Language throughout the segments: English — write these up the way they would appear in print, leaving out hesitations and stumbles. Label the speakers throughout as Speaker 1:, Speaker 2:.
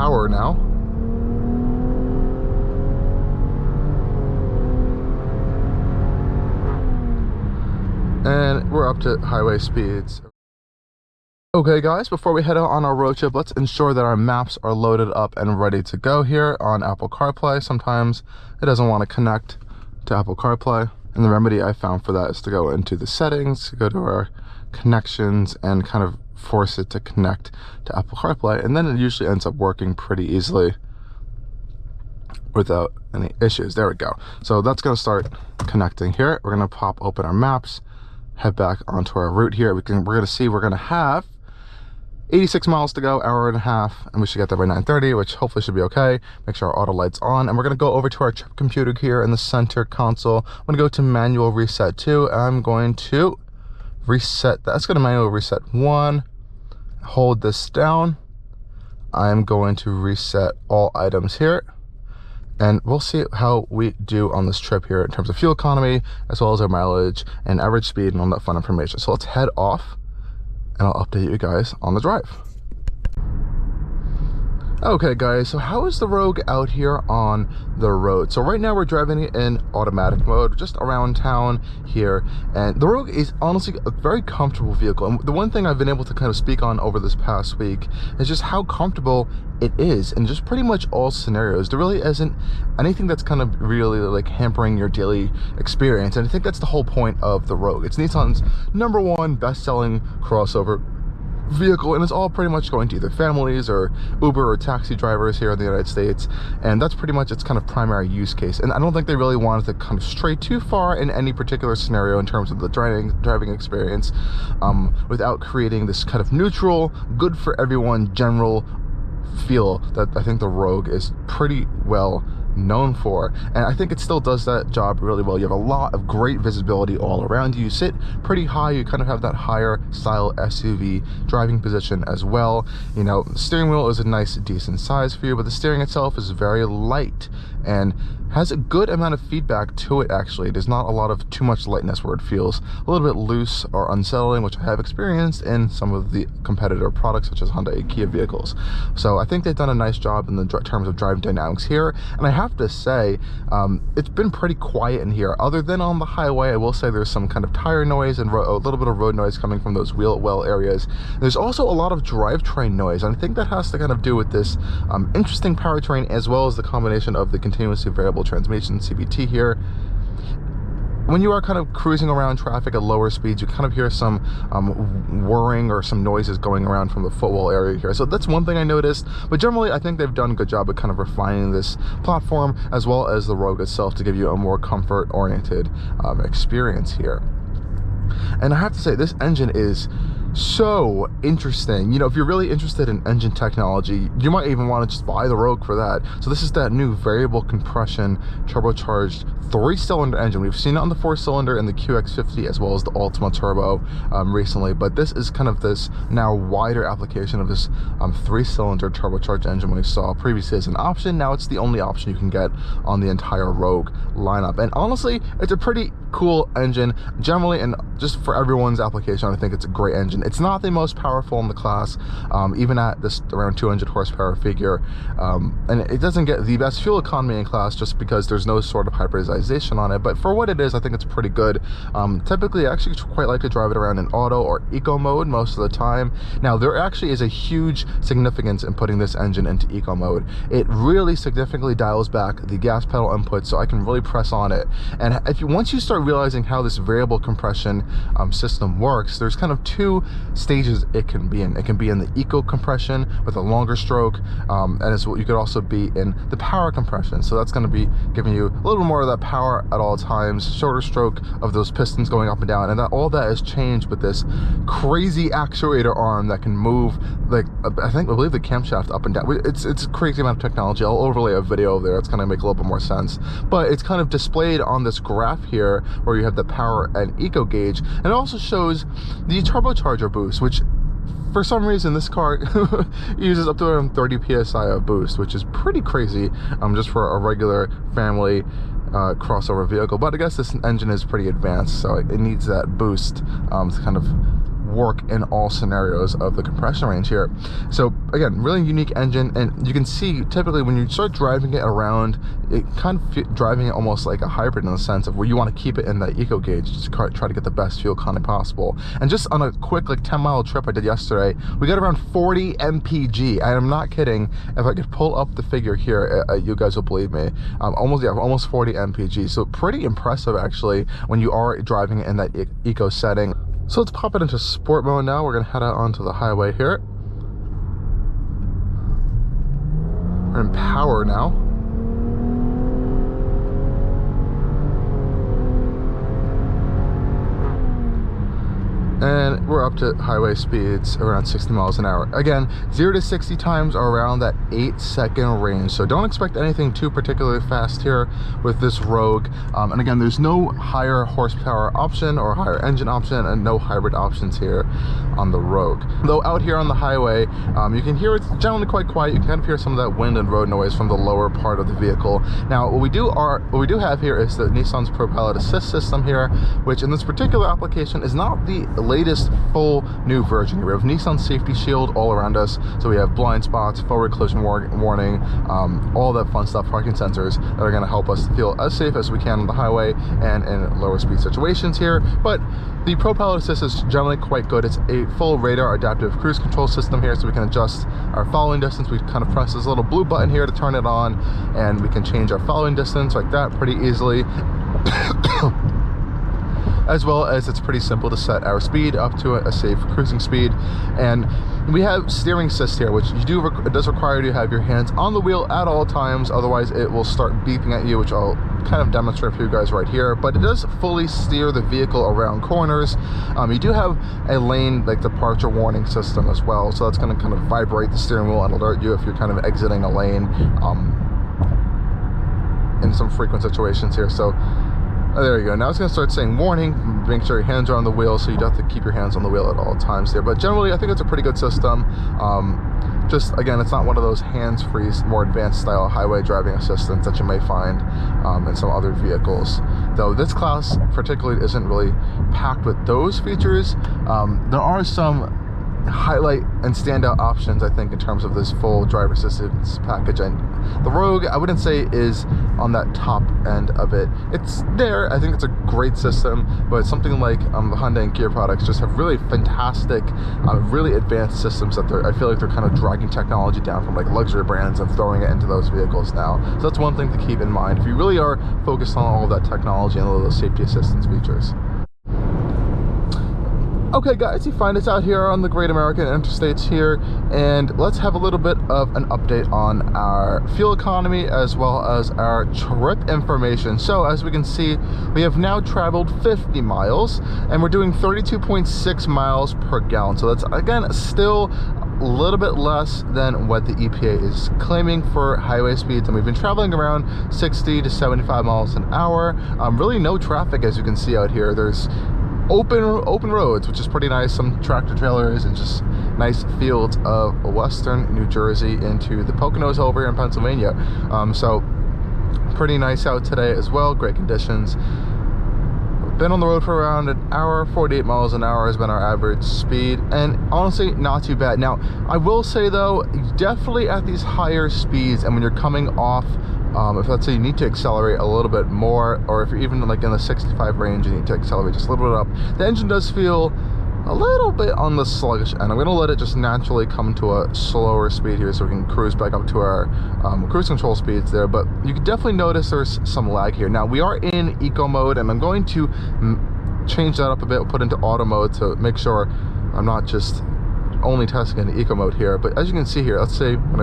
Speaker 1: power now. And we're up to highway speeds. Okay guys, before we head out on our road trip, let's ensure that our maps are loaded up and ready to go here on Apple CarPlay. Sometimes it doesn't want to connect to Apple CarPlay, and the remedy I found for that is to go into the settings, go to our connections, and kind of force it to connect to Apple CarPlay, and then it usually ends up working pretty easily without any issues. There we go. So that's going to start connecting here. We're going to pop open our maps, head back onto our route here. We're going to see we're going to have 86 miles to go, hour and a half, and we should get there by 9:30, which hopefully should be okay. Make sure our auto light's on, and we're going to go over to our trip computer here in the center console. I'm going to go to manual reset 2. I'm going to reset, that's going to manual reset 1. Hold this down. I'm going to reset all items here, and we'll see how we do on this trip here in terms of fuel economy, as well as our mileage and average speed and all that fun information. So let's head off, and I'll update you guys on the drive. Okay guys, so how is the Rogue out here on the road? So right now we're driving it in automatic mode, just around town here, and the Rogue is honestly a very comfortable vehicle. And the one thing I've been able to kind of speak on over this past week is just how comfortable it is in just pretty much all scenarios. There really isn't anything that's kind of really like hampering your daily experience, and I think that's the whole point of the Rogue. It's Nissan's #1 best-selling crossover vehicle, and it's all pretty much going to either families or Uber or taxi drivers here in the United States, and that's pretty much its kind of primary use case. And I don't think they really wanted to kind of stray too far in any particular scenario in terms of the driving experience, without creating this kind of neutral, good for everyone general feel that I think the Rogue is pretty well known for, and I think it still does that job really well. You have a lot of great visibility all around you. You sit pretty high, you kind of have that higher style SUV driving position as well. You know, the steering wheel is a nice decent size for you, but the steering itself is very light and has a good amount of feedback to it. Actually, there's not a lot of too much lightness where it feels a little bit loose or unsettling, which I have experienced in some of the competitor products such as Honda and Kia vehicles. So I think they've done a nice job in the terms of driving dynamics here, and I have to say it's been pretty quiet in here. Other than on the highway, I will say there's some kind of tire noise and a little bit of road noise coming from those wheel well areas. There's also a lot of drivetrain noise, and I think that has to kind of do with this interesting powertrain, as well as the combination of the continuously variable transmission CVT here. When you are kind of cruising around traffic at lower speeds, you kind of hear some whirring or some noises going around from the footwell area here. So that's one thing I noticed, but generally I think they've done a good job of kind of refining this platform, as well as the Rogue itself, to give you a more comfort-oriented experience here. And I have to say, this engine is so interesting. You know, if you're really interested in engine technology, you might even want to just buy the Rogue for that. So this is that new variable compression turbocharged 3-cylinder engine. We've seen it on the 4-cylinder in the QX50 as well as the Ultima Turbo recently, but this is kind of this now wider application of this 3-cylinder turbocharged engine we saw previously as an option. Now it's the only option you can get on the entire Rogue lineup, and honestly it's a pretty cool engine generally, and just for everyone's application I think it's a great engine. It's not the most powerful in the class, even at this around 200 horsepower figure, and it doesn't get the best fuel economy in class just because there's no sort of hybridization on it, but for what it is I think it's pretty good. Typically I actually quite like to drive it around in auto or eco mode most of the time. Now there actually is a huge significance in putting this engine into eco mode. It really significantly dials back the gas pedal input, so I can really press on it. And once you start realizing how this variable compression system works, there's kind of two stages it can be in. It can be in the eco compression with a longer stroke, and you could also be in the power compression. So that's going to be giving you a little bit more of that power at all times, shorter stroke of those pistons going up and down, and all that is changed with this crazy actuator arm that can move, like I believe the camshaft up and down. It's a crazy amount of technology. I'll overlay a video there. It's going to make a little bit more sense, but it's kind of displayed on this graph here where you have the power and eco gauge, and it also shows the turbocharger boost, which for some reason this car uses up to around 30 psi of boost, which is pretty crazy just for a regular family crossover vehicle. But I guess this engine is pretty advanced, so it needs that boost to kind of work in all scenarios of the compression range here. So again, really unique engine, and you can see typically when you start driving it around, it kind of driving it almost like a hybrid in the sense of where you want to keep it in the eco gauge, just try to get the best fuel economy possible. And just on a quick like 10-mile trip I did yesterday, we got around 40 mpg. I am not kidding. If I could pull up the figure here, you guys will believe me. Almost 40 mpg. So pretty impressive actually when you are driving it in that eco setting. So let's pop it into sport mode now. We're gonna head out onto the highway here. We're in power now. And we're up to highway speeds around 60 miles an hour. Again, 0 to 60 times are around that 8-second range. So don't expect anything too particularly fast here with this Rogue. And again, there's no higher horsepower option or higher engine option, and no hybrid options here on the Rogue. Though out here on the highway, you can hear it's generally quite quiet. You can kind of hear some of that wind and road noise from the lower part of the vehicle. Now, what we do have here is the Nissan's ProPilot Assist system here, which in this particular application is not the latest full new version. We have Nissan Safety Shield all around us, so we have blind spots, forward collision warning, all that fun stuff, parking sensors that are going to help us feel as safe as we can on the highway and in lower speed situations here. But the ProPilot Assist is generally quite good. It's a full radar adaptive cruise control system here, so we can adjust our following distance. We kind of press this little blue button here to turn it on, and we can change our following distance like that pretty easily. As well as it's pretty simple to set our speed up to a safe cruising speed. And we have steering assist here, which it does require you to have your hands on the wheel at all times, otherwise it will start beeping at you, which I'll kind of demonstrate for you guys right here. But it does fully steer the vehicle around corners. You do have a lane like departure warning system as well, so that's going to kind of vibrate the steering wheel and alert you if you're kind of exiting a lane in some frequent situations here. So there you go. Now it's going to start saying warning. Make sure your hands are on the wheel, so you have to keep your hands on the wheel at all times there. But generally, I think it's a pretty good system. Just again, it's not one of those hands-free, more advanced style highway driving assistants that you may find in some other vehicles. Though this class particularly isn't really packed with those features. There are some highlight and standout options, I think, in terms of this full driver assistance package. And the Rogue, I wouldn't say is on that top end of it. It's there. I think it's a great system, but something like the Hyundai and Kia products just have really fantastic, really advanced systems that I feel like they're kind of dragging technology down from like luxury brands and throwing it into those vehicles now. So that's one thing to keep in mind if you really are focused on all of that technology and all of those safety assistance features. Okay guys, you find us out here on the Great American Interstates here, and let's have a little bit of an update on our fuel economy as well as our trip information. So as we can see, we have now traveled 50 miles and we're doing 32.6 miles per gallon. So that's again still a little bit less than what the EPA is claiming for highway speeds, and we've been traveling around 60 to 75 miles an hour. Really no traffic, as you can see out here. There's open roads, which is pretty nice, some tractor trailers and just nice fields of western New Jersey into the Poconos over here in Pennsylvania. So pretty nice out today as well, great conditions. Been on the road for around an hour. 48 miles an hour has been our average speed, and honestly not too bad. Now I will say though, definitely at these higher speeds and when you're coming off, if let's say you need to accelerate a little bit more, or if you're even like in the 65 range and you need to accelerate just a little bit up, the engine does feel a little bit on the sluggish end. I'm going to let it just naturally come to a slower speed here so we can cruise back up to our cruise control speeds there, but you can definitely notice there's some lag here. Now we are in eco mode, and I'm going to change that up a bit. We'll put into auto mode to make sure I'm not just only testing in eco mode here. But as you can see here, let's say when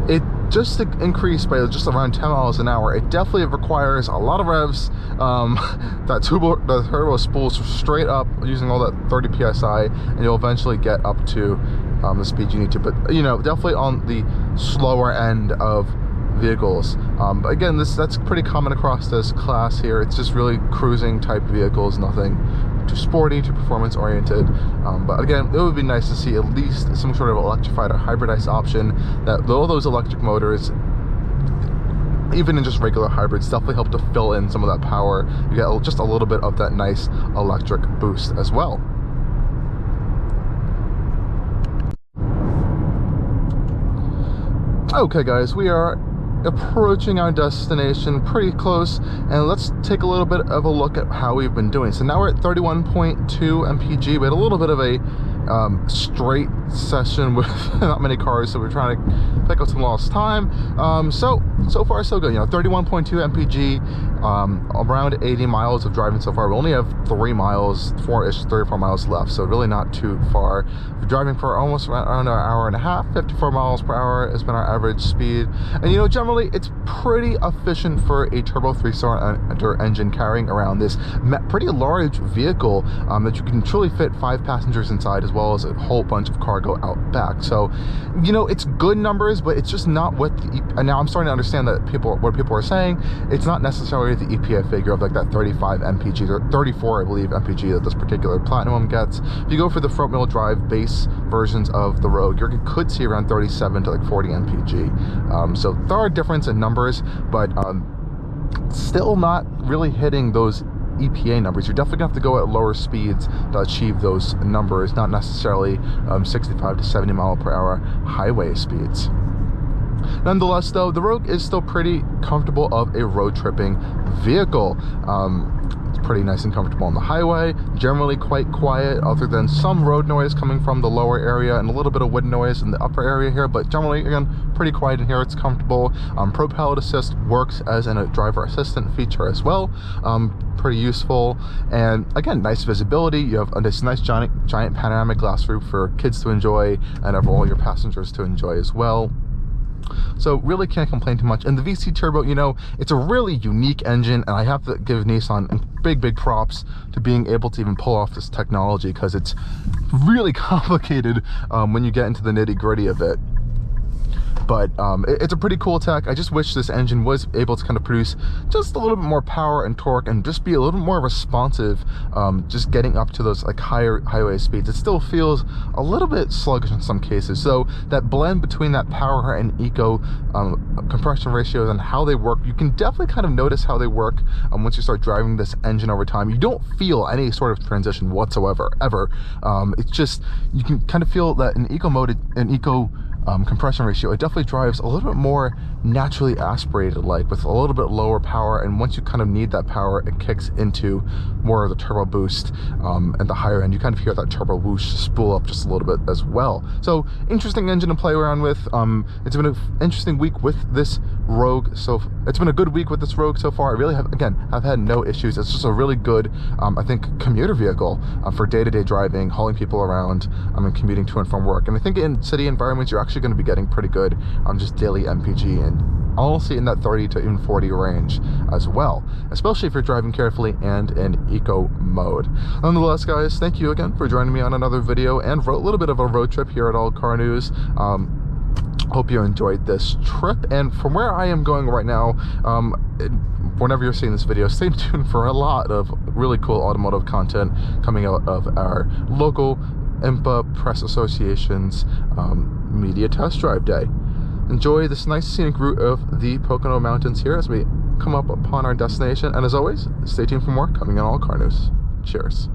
Speaker 1: it just to increase by just around 10 miles an hour, it definitely requires a lot of revs. The turbo spools straight up using all that 30 psi, and you'll eventually get up to the speed you need to. But you know, definitely on the slower end of vehicles. But again, that's pretty common across this class here. It's just really cruising type vehicles, nothing too sporty, too performance oriented. But again, it would be nice to see at least some sort of electrified or hybridized option, that all those electric motors even in just regular hybrids, definitely help to fill in some of that power. You get just a little bit of that nice electric boost as well. Okay guys, we are approaching our destination pretty close, and let's take a little bit of a look at how we've been doing. So now we're at 31.2 mpg. We had a little bit of a straight session with not many cars, so we're trying to pick up some lost time. So far so good. You know, 31.2 mpg, around 80 miles of driving so far. We only have 3 miles, 34 miles left, so really not too far. We're driving for almost around an hour and a half. 54 miles per hour has been our average speed, and you know, generally it's pretty efficient for a turbo 3-cylinder engine carrying around this pretty large vehicle that you can truly fit 5 passengers inside, as well as a whole bunch of cargo out back. So, you know, it's good numbers, but it's just not what and now I'm starting to understand that what people are saying. It's not necessarily the EPA figure of like that 35 mpg or 34, I believe, mpg that this particular Platinum gets. If you go for the front wheel drive base versions of the Rogue, you could see around 37 to like 40 mpg. So there are difference in numbers, but still not really hitting those EPA numbers. You're definitely gonna have to go at lower speeds to achieve those numbers, not necessarily 65 to 70 mile per hour highway speeds. Nonetheless though, the Rogue is still pretty comfortable of a road tripping vehicle. It's pretty nice and comfortable on the highway, generally quite quiet other than some road noise coming from the lower area and a little bit of wind noise in the upper area here, but generally, again, pretty quiet in here. It's comfortable. Pro Pilot Assist works as a driver assistant feature as well. Pretty useful, and again, nice visibility. You have this nice giant panoramic glass roof for kids to enjoy and for all your passengers to enjoy as well. So really can't complain too much. And the VC Turbo, you know, it's a really unique engine, and I have to give Nissan big props to being able to even pull off this technology, because it's really complicated when you get into the nitty-gritty of it. But it's a pretty cool tech. I just wish this engine was able to kind of produce just a little bit more power and torque and just be a little bit more responsive, just getting up to those like higher highway speeds. It still feels a little bit sluggish in some cases. So that blend between that power and eco compression ratios and how they work, you can definitely kind of notice how they work once you start driving this engine over time. You don't feel any sort of transition whatsoever, ever. It's just, you can kind of feel that in eco mode, in eco compression ratio, it definitely drives a little bit more naturally aspirated, like with a little bit lower power, and once you kind of need that power, it kicks into more of the turbo boost, and the higher end you kind of hear that turbo whoosh spool up just a little bit as well. So interesting engine to play around with. It's been an interesting week with this Rogue, so it's been a good week with this Rogue so far. I really have, again, I've had no issues. It's just a really good I think commuter vehicle for day-to-day driving, hauling people around, and commuting to and from work. And I think in city environments you're actually going to be getting pretty good on just daily MPG, and honestly in that 30 to even 40 range as well, especially if you're driving carefully and in eco mode. Nonetheless guys, thank you again for joining me on another video and for a little bit of a road trip here at Allcarnews. Hope you enjoyed this trip, and from where I am going right now, whenever you're seeing this video, stay tuned for a lot of really cool automotive content coming out of our local IMPA Press Association's media test drive day. Enjoy this nice scenic route of the Pocono Mountains here as we come up upon our destination, and as always, stay tuned for more coming on Allcarnews. Cheers.